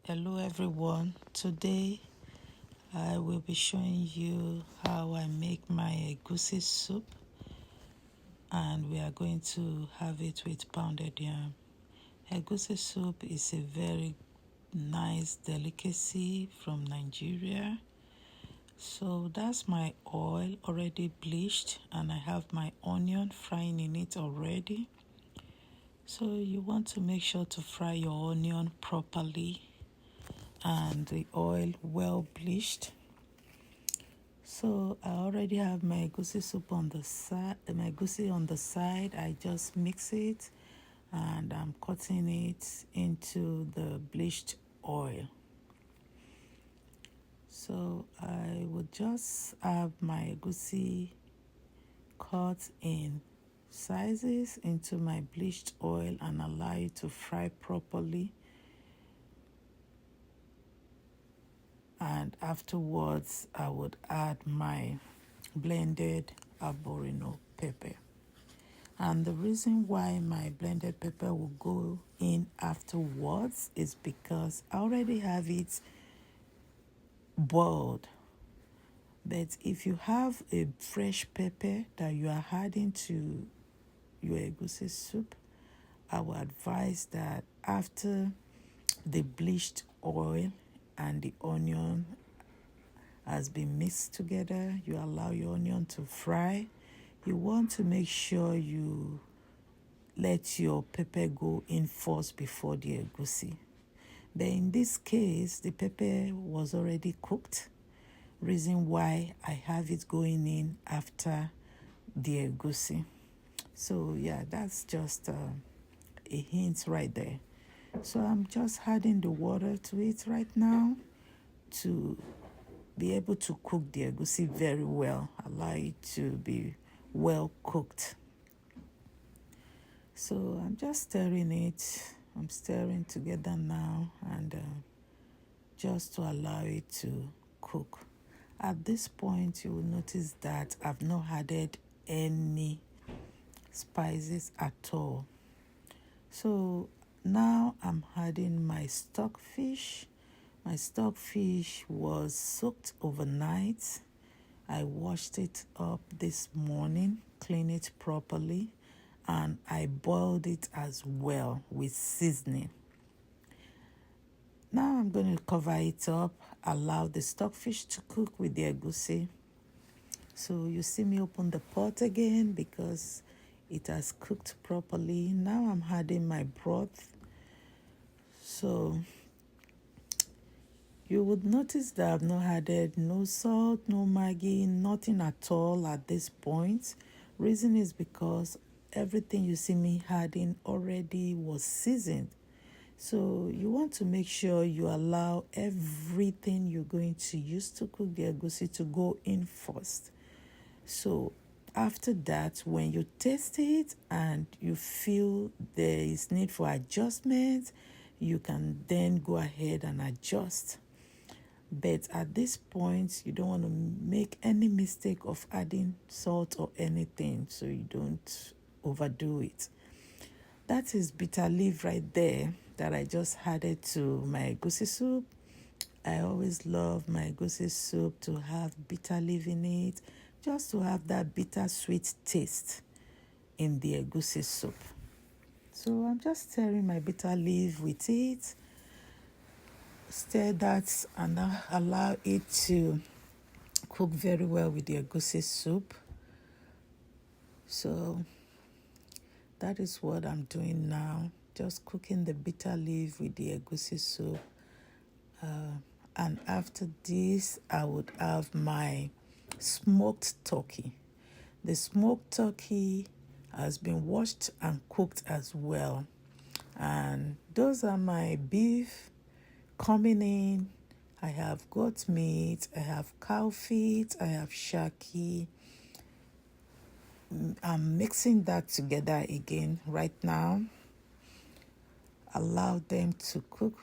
Hello everyone. Today I will be showing you how I make my egusi soup, and we are going to have it with pounded yam. Egusi soup is a very nice delicacy from Nigeria. So that's my oil already bleached, and I have my onion frying in it already. So you want to make sure to fry your onion properly and the oil well bleached. So I already have my egusi soup on the side, my egusi on the side. I just mix it and I'm cutting it into the bleached oil. So I would just have my egusi cut in sizes into my bleached oil and allow it to fry properly. And afterwards, I would add my blended arborio pepper. And the reason why my blended pepper will go in afterwards is because I already have it boiled. But if you have a fresh pepper that you are adding to your egusi soup, I would advise that after the bleached oil and the onion has been mixed together, you allow your onion to fry. You want to make sure you let your pepper go in first before the egusi. But in this case, the pepper was already cooked, reason why I have it going in after the egusi. So yeah, that's just a hint right there. So I'm just adding the water to it right now to be able to cook the egusi very well, allow it to be well cooked. So I'm just stirring it. I'm stirring together now and just to allow it to cook. At this point, you will notice that I've not added any spices at all. So now I'm adding my stockfish. My stockfish was soaked overnight. I washed it up this morning, cleaned it properly, and I boiled it as well with seasoning. Now I'm going to cover it up, allow the stockfish to cook with the egusi. So you see me open the pot again because it has cooked properly. Now I'm adding my broth. So you would notice that I've not added no salt, no Maggi, nothing at all at this point. Reason is because everything you see me adding already was seasoned. So you want to make sure you allow everything you're going to use to cook the egusi to go in first. So after that, when you taste it and you feel there is need for adjustment, you can then go ahead and adjust. But at this point, you don't want to make any mistake of adding salt or anything so you don't overdo it. That is bitter leaf right there that I just added to my egusi soup. I always love my egusi soup to have bitter leaf in it, just to have that bitter-sweet taste in the egusi soup. So I'm just stirring my bitter leaf with it. Stir that and allow it to cook very well with the egusi soup. So that is what I'm doing now. Just cooking the bitter leaf with the egusi soup. And after this, I would have my smoked turkey. The smoked turkey has been washed and cooked as well. And those are my beef coming in. I have goat meat, I have cow feet, I have shaki. I'm mixing that together again right now. Allow them to cook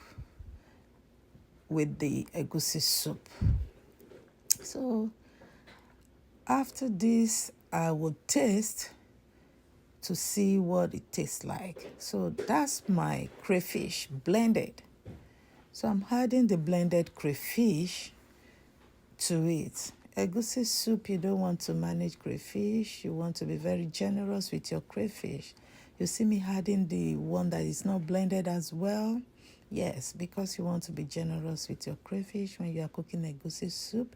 with the egusi soup. So after this, I will taste to see what it tastes like. So that's my crayfish blended. So I'm adding the blended crayfish to it. Egusi soup, you don't want to manage crayfish. You want to be very generous with your crayfish. You see me adding the one that is not blended as well? Yes, because you want to be generous with your crayfish when you are cooking egusi soup.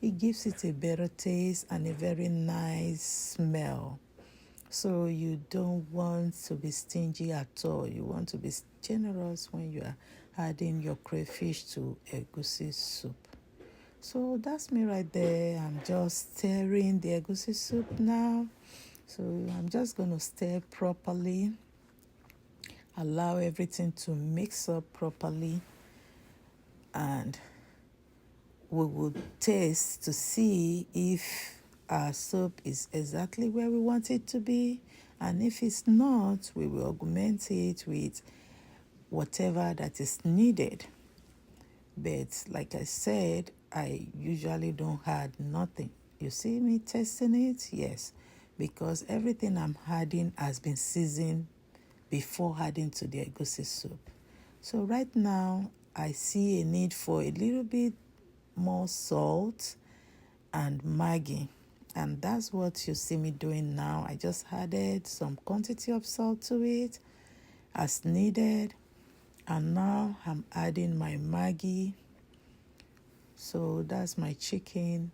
It gives it a better taste and a very nice smell. So you don't want to be stingy at all. You want to be generous when you are adding your crayfish to egusi soup. So that's me right there. I'm just stirring the egusi soup now. So I'm just going to stir properly. Allow everything to mix up properly. And we will taste to see if our soup is exactly where we want it to be. And if it's not, we will augment it with whatever that is needed. But like I said, I usually don't add nothing. You see me testing it? Yes, because everything I'm adding has been seasoned before adding to the egusi soup. So right now, I see a need for a little bit more salt and Maggi. And that's what you see me doing now. I just added some quantity of salt to it as needed. And now I'm adding my Maggi. So that's my chicken,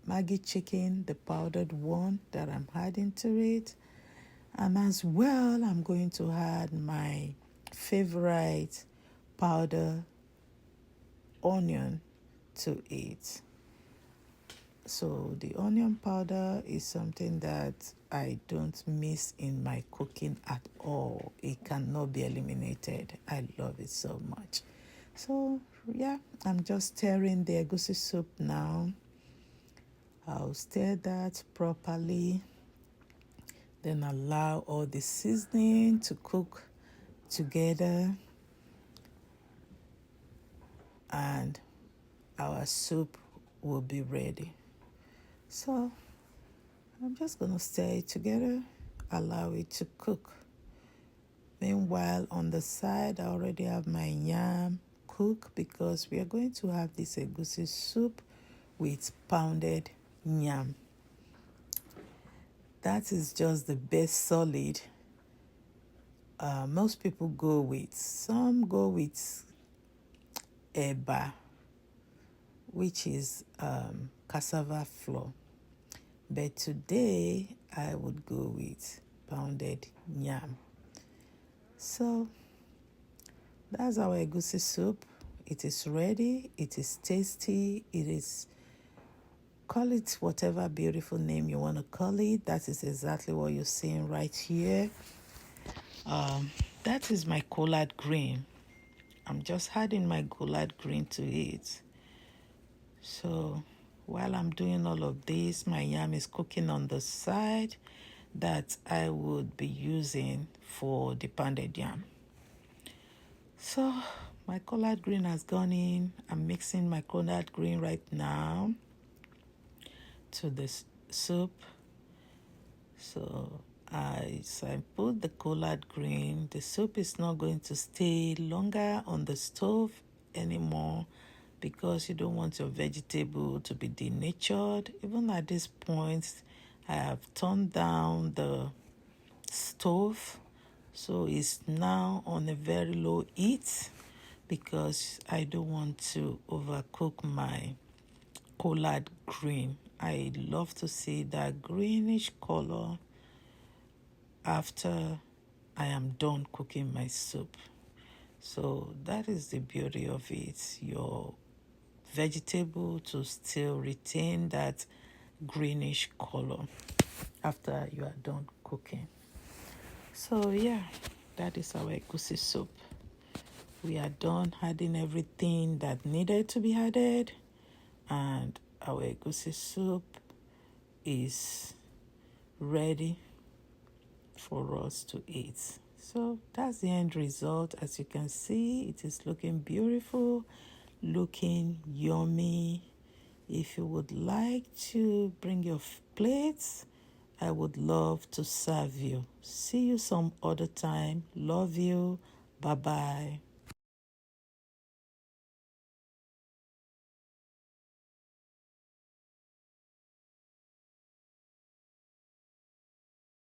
Maggi chicken, the powdered one that I'm adding to it. And as well, I'm going to add my favorite powder onion to it. So the onion powder is something that I don't miss in my cooking at all. It cannot be eliminated. I love it so much. So yeah, I'm just stirring the egusi soup now. I'll stir that properly. Then allow all the seasoning to cook together. And our soup will be ready. So I'm just going to stir it together, allow it to cook. Meanwhile, on the side, I already have my yam cook because we are going to have this egusi soup with pounded yam. That is just the best solid. Most people go with. Some go with eba, which is cassava flour. But today, I would go with pounded yam. So, that's our egusi soup. It is ready. It is tasty. It is, call it whatever beautiful name you want to call it. That is exactly what you're seeing right here. That is my collard green. I'm just adding my collard green to it. So while I'm doing all of this, my yam is cooking on the side that I would be using for the pounded yam. So my collard green has gone in. I'm mixing my collard green right now to this soup. So as I put the collard green, the soup is not going to stay longer on the stove anymore because you don't want your vegetable to be denatured. Even at this point, I have turned down the stove, so it's now on a very low heat because I don't want to overcook my collard green. I love to see that greenish color after I am done cooking my soup. So that is the beauty of it. Your vegetable to still retain that greenish color after you are done cooking. So yeah, that is our egusi soup. We are done adding everything that needed to be added, and our egusi soup is ready for us to eat. So that's the end result. As you can see, it is looking beautiful, looking yummy. If you would like to bring your plates, I would love to serve you. See you some other time. Love you. Bye-bye.